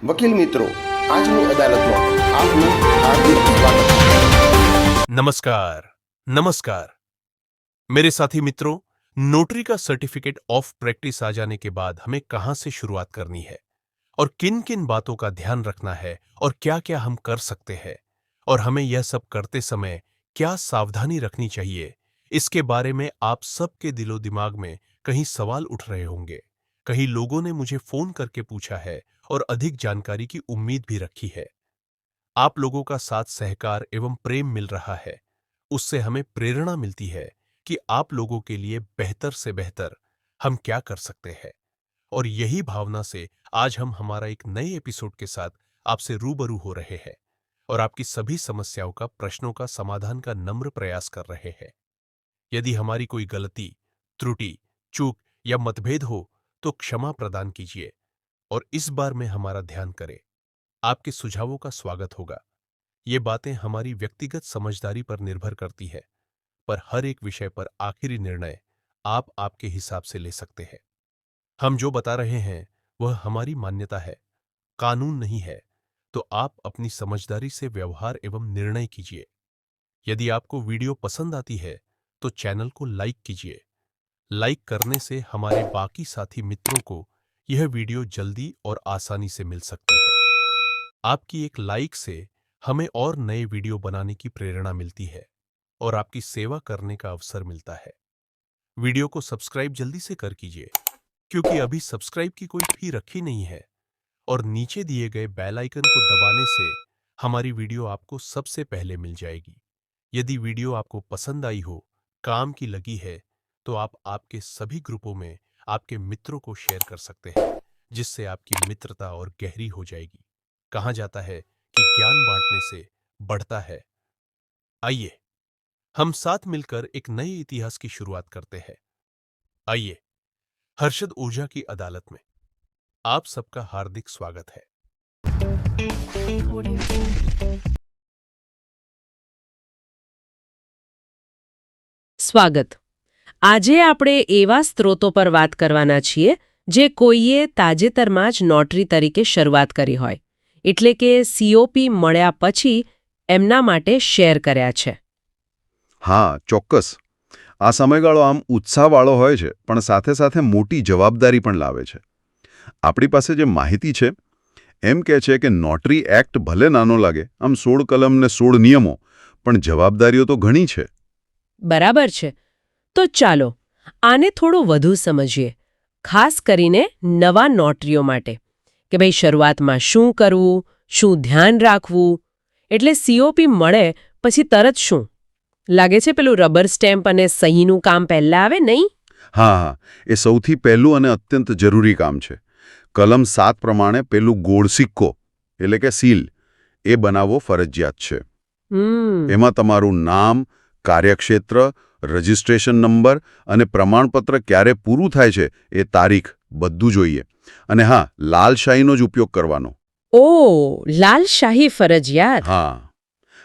વકીલ મિત્રો, આજની અદાલતમાં આપનું હાર્દિક સ્વાગત है। नमस्कार नमस्कार मेरे साथी मित्रों, नोटरी का सर्टिफिकेट ऑफ प्रैक्टिस आ जाने के बाद हमें कहां से शुरुआत करनी है और किन किन बातों का ध्यान रखना है और क्या क्या हम कर सकते हैं और हमें यह सब करते समय क्या सावधानी रखनी चाहिए, इसके बारे में आप सबके दिलो दिमाग में कहीं सवाल उठ रहे होंगे। कई लोगों ने मुझे फोन करके पूछा है और अधिक जानकारी की उम्मीद भी रखी है। आप लोगों का साथ सहकार एवं प्रेम मिल रहा है, उससे हमें प्रेरणा मिलती है कि आप लोगों के लिए बेहतर से बेहतर हम क्या कर सकते हैं। और यही भावना से आज हम हमारा एक नए एपिसोड के साथ आपसे रूबरू हो रहे हैं और आपकी सभी समस्याओं का, प्रश्नों का समाधान का नम्र प्रयास कर रहे हैं। यदि हमारी कोई गलती, त्रुटि, चूक या मतभेद हो तो क्षमा प्रदान कीजिए और इस बार में हमारा ध्यान करें। आपके सुझावों का स्वागत होगा। ये बातें हमारी व्यक्तिगत समझदारी पर निर्भर करती है, पर हर एक विषय पर आखिरी निर्णय आप आपके हिसाब से ले सकते हैं। हम जो बता रहे हैं वह हमारी मान्यता है, कानून नहीं है, तो आप अपनी समझदारी से व्यवहार एवं निर्णय कीजिए। यदि आपको वीडियो पसंद आती है तो चैनल को लाइक कीजिए। लाइक करने से हमारे बाकी साथी मित्रों को यह वीडियो जल्दी और आसानी से मिल सकती है। आपकी एक लाइक से हमें और नए वीडियो बनाने की प्रेरणा मिलती है और आपकी सेवा करने का अवसर मिलता है। वीडियो को सब्सक्राइब जल्दी से कर कीजिए, क्योंकि अभी सब्सक्राइब की कोई फी रखी नहीं है और नीचे दिए गए बेल आइकन को दबाने से हमारी वीडियो आपको सबसे पहले मिल जाएगी। यदि वीडियो आपको पसंद आई हो, काम की लगी है, तो आप आपके सभी ग्रुपों में आपके मित्रों को शेयर कर सकते हैं, जिससे आपकी मित्रता और गहरी हो जाएगी। कहा जाता है कि ज्ञान बांटने से बढ़ता है। आइए हम साथ मिलकर एक नए इतिहास की शुरुआत करते हैं। आइए, हर्षद ऊर्जा की अदालत में आप सबका हार्दिक स्वागत है। સ્વાગત। આજે આપણે એવા સ્ત્રોતો પર વાત કરવાના છીએ જે કોઈએ તાજેતરમાં જ નોટરી તરીકે શરૂઆત કરી હોય, એટલે કે સીઓપી મળ્યા પછી એમના માટે શેર કર્યા છે। હા, ચોક્કસ. આ સમયગાળો આમ ઉત્સાહવાળો હોય છે, પણ સાથે સાથે મોટી જવાબદારી પણ લાવે છે. આપણી પાસે જે માહિતી છે એમ કહે છે કે નોટરી એક્ટ ભલે નાનો લાગે, આમ 16 કલમ ને 16 નિયમો, પણ જવાબદારીઓ તો ઘણી છે. બરાબર છે। તો ચાલો આને થોડું વધુ સમજીએ, ખાસ કરીને નવા નોટરીઓ માટે, કે ભાઈ શરૂઆતમાં શું કરવું, શું ધ્યાન રાખવું। એટલે સીઓપી મળે પછી તરત શું લાગે છે, પેલું રબર સ્ટેમ્પ અને સહીનું કામ પહેલા આવે નહીં? હા, એ સૌથી પહેલું અને અત્યંત જરૂરી કામ છે. કલમ 7 પ્રમાણે પેલું ગોળ સિક્કો એટલે કે સીલ એ બનાવવો ફરજિયાત છે. એમાં તમારું નામ, કાર્યક્ષેત્ર, રજિસ્ટ્રેશન નંબર અને પ્રમાણપત્ર ક્યારે પૂરું થાય છે એ તારીખ બધું જોઈએ. અને હા, લાલ શાહીનો જ ઉપયોગ કરવાનો. ઓ, લાલ શાહી ફરજિયાત। હા,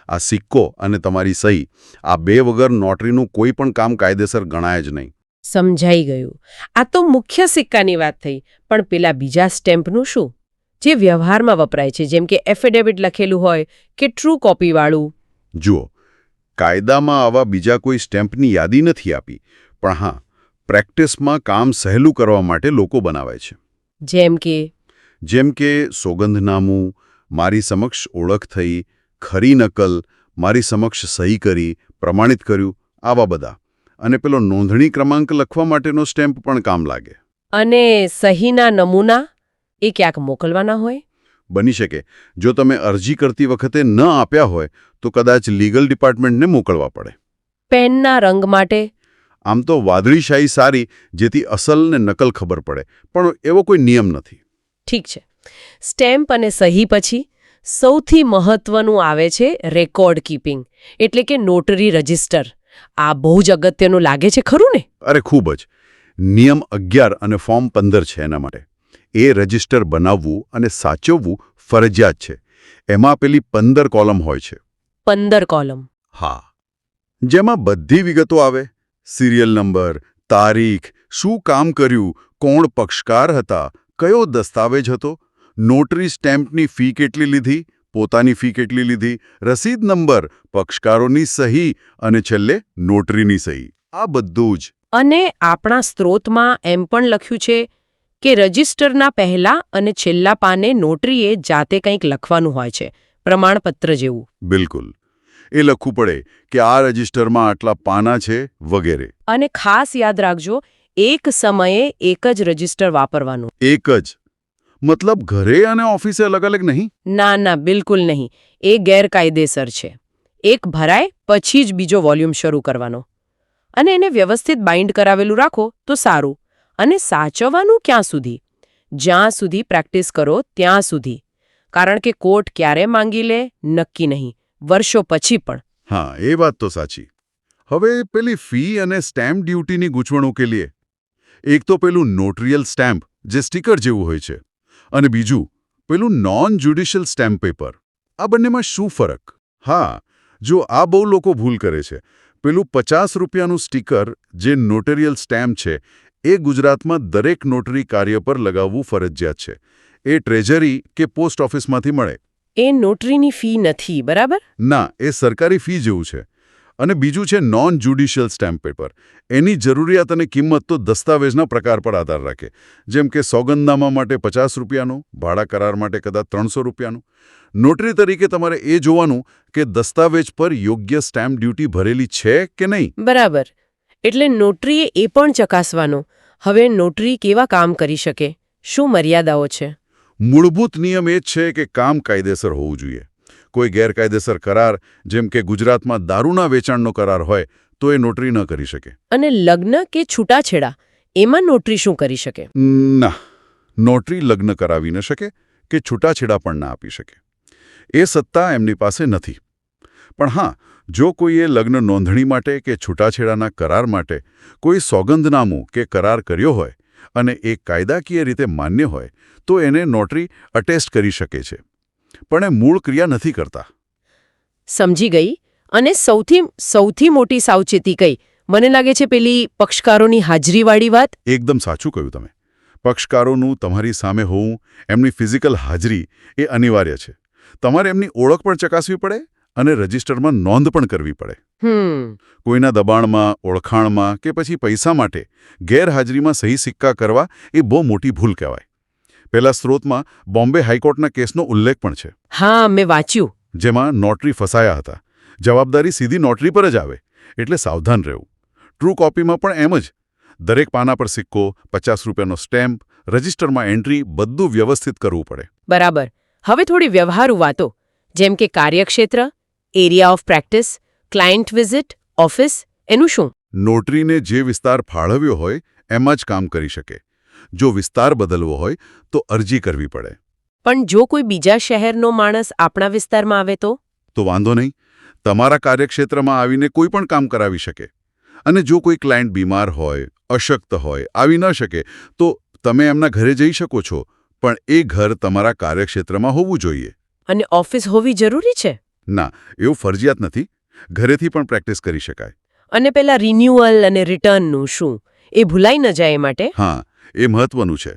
આ સિક્કો અને તમારી સહી, આ બે વગર નોટરીનું કોઈ પણ કામ કાયદેસર ગણાય જ નહીં. સમજાઈ ગયું। આ તો મુખ્ય સિક્કાની વાત થઈ, પણ પેલા બીજા સ્ટેમ્પનું શું, જે વ્યવહારમાં વપરાય છે, જેમ કે એફિડેવિટ લખેલું હોય કે ટ્રુ કોપીવાળું? જુઓ, કાયદામાં આવા બીજા કોઈ સ્ટેમ્પની યાદી નથી આપી, પણ હા, પ્રેક્ટિસમાં કામ સહેલું કરવા માટે લોકો બનાવે છે. જેમ કે સોગંદનામું, મારી સમક્ષ ઓળખ થઈ, ખરી નકલ, મારી સમક્ષ સહી કરી, પ્રમાણિત કર્યું, આવા બધા. અને પેલો નોંધણી ક્રમાંક લખવા માટેનો સ્ટેમ્પ પણ કામ લાગે. અને સહીના નમૂના એ ક્યાંક મોકલવાના હોય? બની શકે જો તમે અરજી કરતી વખતે ન આપ્યા હોય તો કદાચ લીગલ ડિપાર્ટમેન્ટને મોકલવા પડે. પેનના રંગ માટે? આમ તો વાદળી શાહી સારી, જેથી અસલ ને નકલ ખબર પડે, પણ એવો કોઈ નિયમ નથી. ઠીક છે। સ્ટેમ્પ અને સહી પછી સૌથી મહત્વનું આવે છે રેકોર્ડ કીપિંગ, એટલે કે નોટરી રજિસ્ટર। આ બહુ જ અગત્યનું લાગે છે, ખરું ને? અરે ખૂબ જ. નિયમ 11 અને ફોર્મ 15 છે એના માટે. એ રજિસ્ટર બનાવવું અને સાચવવું ફરજિયાત છે. એમાં પેલી 15 કોલમ હોય છે. 15 કોલમ? હા, જેમાં બધી વિગતો આવે. સિરિયલ નંબર, તારીખ, શું કામ કર્યું, કોણ પક્ષકાર હતા, કયો દસ્તાવેજ હતો, નોટરી સ્ટેમ્પની ફી કેટલી લીધી, પોતાની ફી કેટલી લીધી, રસીદ નંબર, પક્ષકારોની સહી અને છેલ્લે નોટરીની સહી. આ બધું જ. અને આપણા સ્ત્રોતમાં એમ પણ લખ્યું છે કે રજિસ્ટરના પહેલા અને છેલ્લા પાને નોટરીએ જાતે કંઈક લખવાનું હોય છે, પ્રમાણપત્ર જેવું. બિલકુલ. એ લખવું પડે કે આ રજિસ્ટરમાં આટલા પાના છે વગેરે. અને ખાસ યાદ રાખજો, એક સમયે એક જ રજિસ્ટર વાપરવાનું. એક જ. મતલબ ઘરે અને ઓફિસે અલગ અલગ નહીં? ના, બિલકુલ નહીં. એ ગેરકાયદેસર છે. એક ભરાય પછી જ બીજો વોલ્યુમ શરૂ કરવાનો. અને એને વ્યવસ્થિત બાઇન્ડ કરાવેલું રાખો તો સારું. અને સાચવવાનું ક્યાં સુધી? જ્યાં સુધી પ્રેક્ટિસ કરો ત્યાં સુધી. કારણ કે કોર્ટ ક્યારે માંગી લે નક્કી નહીં, વર્ષો પછી પણ. હા, એ વાત તો સાચી. હવે પેલી ફી અને સ્ટેમ્પ ડ્યુટીની ગૂંચવણ ઉકેલીએ. એક તો પેલું નોટરિયલ સ્ટેમ્પ જે સ્ટીકર જેવું હોય છે, અને બીજું પેલું નોન જ્યુડિશિયલ સ્ટેમ્પ પેપર. આ બંનેમાં શું ફરક? હા, જો આ બહુ લોકો ભૂલ કરે છે. પેલું 50 રૂપિયાનું સ્ટીકર જે નોટરિયલ સ્ટેમ્પ છે એ ગુજરાતમાં દરેક નોટરી કાર્ય પર લગાવવું ફરજિયાત છે. એ ટ્રેઝરી કે પોસ્ટ ઓફિસમાંથી મળે. એ નોટરીની ફી નથી, બરાબર? ના, એ સરકારી ફી જેવું છે. અને બીજું છે નોન જ્યુડિશિયલ સ્ટેમ્પ પેપર. એની જરૂરિયાત અને કિંમત તો દસ્તાવેજના પ્રકાર પર આધાર રાખે. જેમ કે સોગંદનામા માટે 50 રૂપિયાનું, ભાડા કરાર માટે કદાચ 300 રૂપિયાનું. નોટરી તરીકે તમારે એ જોવાનું કે દસ્તાવેજ પર યોગ્ય સ્ટેમ્પ ડ્યુટી ભરેલી છે કે નહીં. બરાબર. એટલે નોટરીએ એ પણ ચકાસવાનું, હવે નોટરી કેવા કામ કરી શકે, શું મર્યાદાઓ છે. મૂળભૂત નિયમ એ જ છે કે કામ કાયદેસર હોવું જોઈએ. કોઈ ગેરકાયદેસર કરાર, જેમ કે ગુજરાતમાં દારૂના વેચાણનો કરાર હોય, તો એ નોટરી ન કરી શકે. અને લગ્ન કે છૂટાછેડા, એમાં નોટરી શું કરી શકે? ના, નોટરી લગ્ન કરાવી ન શકે કે છૂટાછેડા પણ ના આપી શકે. એ સત્તા એમની પાસે નથી. પણ હા, જો કોઈએ લગ્ન નોંધણી માટે કે છૂટાછેડાના કરાર માટે કોઈ સોગંદનામું કે કરાર કર્યો હોય અને એ કાયદાકીય રીતે માન્ય હોય, તો એને નોટરી અટેસ્ટ કરી શકે છે. પણ એ મૂળ ક્રિયા નથી કરતા. સમજી ગઈ. અને સૌથી મોટી સાવચેતી કઈ? મને લાગે છે પેલી પક્ષકારોની હાજરીવાળી વાત. એકદમ સાચું કહ્યું તમે. પક્ષકારોનું તમારી સામે હોવું, એમની ફિઝિકલ હાજરી એ અનિવાર્ય છે. તમારે એમની ઓળખ પણ ચકાસવી પડે અને રજિસ્ટરમાં નોંધ પણ કરવી પડે. કોઈના દબાણમાં, ઓળખાણમાં કે પછી પૈસા માટે ગેરહાજરીમાં સહી સિક્કા કરવા એ બહુ મોટી ભૂલ કહેવાય. પેલા સ્ત્રોતમાં બોમ્બે હાઈકોર્ટના કેસનો ઉલ્લેખ પણ છે. હા, મેં વાંચ્યું. જેમાં નોટરી ફસાયા હતા. જવાબદારી સીધી નોટરી પર જ આવે, એટલે સાવધાન રહેવું. ટ્રુ કોપીમાં પણ એમ જ. દરેક પાના પર સિક્કો, 50 રૂપિયાનો સ્ટેમ્પ, રજિસ્ટરમાં એન્ટ્રી, બધું વ્યવસ્થિત કરવું પડે. બરાબર. હવે થોડી વ્યવહારુ વાતો, જેમ કે કાર્યક્ષેત્ર, area of practice, client visit, office, એનું શું? નોટરીને જે વિસ્તાર ફાળવ્યો હોય એમાં જ કામ કરી શકે. જો વિસ્તાર બદલવો હોય તો અરજી કરવી પડે. પણ જો કોઈ બીજા શહેરનો માણસ આપણા વિસ્તારમાં આવે તો? તો વાંધો નહીં. તમારા કાર્યક્ષેત્રમાં આવીને કોઈ પણ કામ કરાવી શકે. અને જો કોઈ ક્લાયન્ટ બીમાર હોય, અશક્ત હોય, આવી ન શકે, તો તમે એમના ઘરે જઈ શકો છો, પણ એ ઘર તમારા કાર્યક્ષેત્રમાં હોવું જોઈએ. અને ઓફિસ હોવી જરૂરી છે? ના, એવું ફરજિયાત નથી. ઘરેથી પણ પ્રેક્ટિસ કરી શકાય. અને પેલા રિન્યુઅલ અને રિટર્નનું શું? એ ભૂલાઈ ન જાય એ માટે? હા, એ મહત્વનું છે.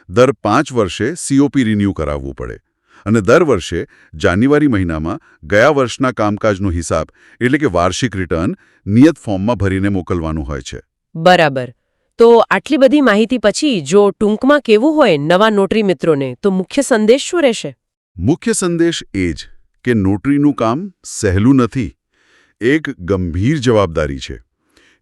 દર 5 વર્ષે COP રિન્યૂ કરાવવું પડે. અને દર વર્ષે જાન્યુઆરી મહિનામાં ગયા વર્ષના કામકાજનો હિસાબ, એટલે કે વાર્ષિક રિટર્ન, નિયત ફોર્મમાં ભરીને મોકલવાનું હોય છે. બરાબર. તો આટલી બધી માહિતી પછી જો ટૂંકમાં કેવું હોય નવા નોટરી મિત્રોને, તો મુખ્ય સંદેશ શું રહેશે? મુખ્ય સંદેશ એ જ કે નોટરીનું કામ સહેલું નથી. એક ગંભીર જવાબદારી છે.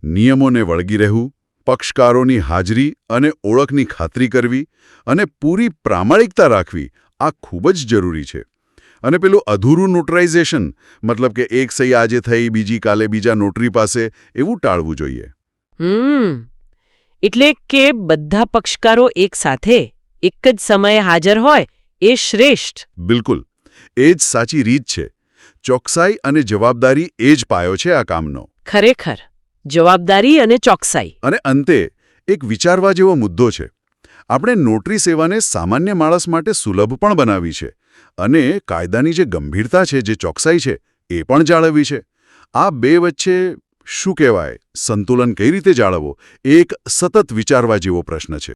નિયમોને વળગી રહેવું, પક્ષકારોની હાજરી અને ઓળખની ખાતરી કરવી અને પૂરી પ્રામાણિકતા રાખવી, આ ખૂબ જ જરૂરી છે. અને પેલું અધૂરું નોટરાઇઝેશન, મતલબ કે એક સહી આજે થઈ, બીજી કાલે બીજા નોટરી પાસે, એવું ટાળવું જોઈએ. એટલે કે બધા પક્ષકારો એક સાથે એક જ સમયે હાજર હોય એ શ્રેષ્ઠ. બિલકુલ. એ જ સાચી રીત છે. ચોકસાઈ અને જવાબદારી એ જ પાયો છે આ કામનો. ખરેખર, જવાબદારી અને ચોકસાઈ. અને અંતે એક વિચારવા જેવો મુદ્દો છે. આપણે નોટરી સેવાને સામાન્ય માણસ માટે સુલભ પણ બનાવી છે અને કાયદાની જે ગંભીરતા છે, જે ચોકસાઈ છે, એ પણ જાળવવી છે. આ બે વચ્ચે શું કહેવાય સંતુલન કઈ રીતે જાળવવો, એ એક સતત વિચારવા જેવો પ્રશ્ન છે.